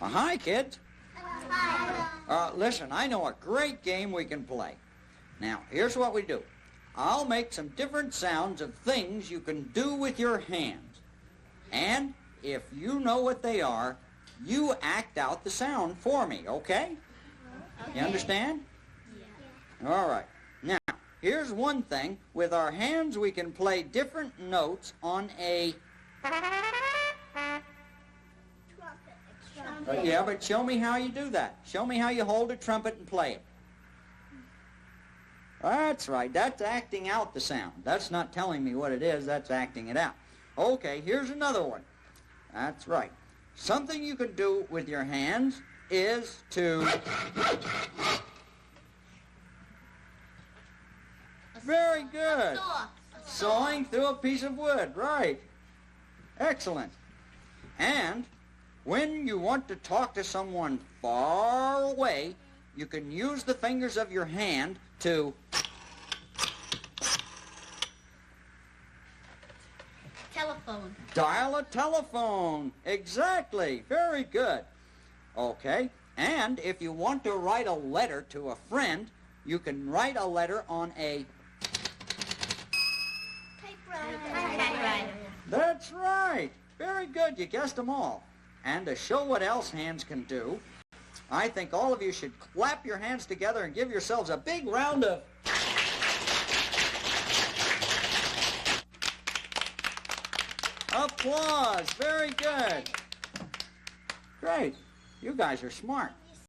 Hi, kids. Listen, I know a great game we can play. Now, here's what we do. I'll make some different sounds of things you can do with your hands. And if you know what they are, you act out the sound for me, okay? You understand? Yeah. All right. Now, here's one thing. With our hands, we can play different notes on a... Yeah, but show me how you do that. Show me how you hold a trumpet and play it. That's right. That's acting out the sound. That's not telling me what it is. That's acting it out. Okay, here's another one. That's right. Something you can do with your hands is to... Very good. Sawing through a piece of wood. Right. Excellent. And when you want to talk to someone far away, you can use the fingers of your hand to... Telephone. Dial a telephone. Exactly. Very good. Okay. And if you want to write a letter to a friend, you can write a letter on a... Typewriter. That's right. Very good. You guessed them all. And to show what else hands can do, I think all of you should clap your hands together and give yourselves a big round of... applause. Very good. Great. You guys are smart.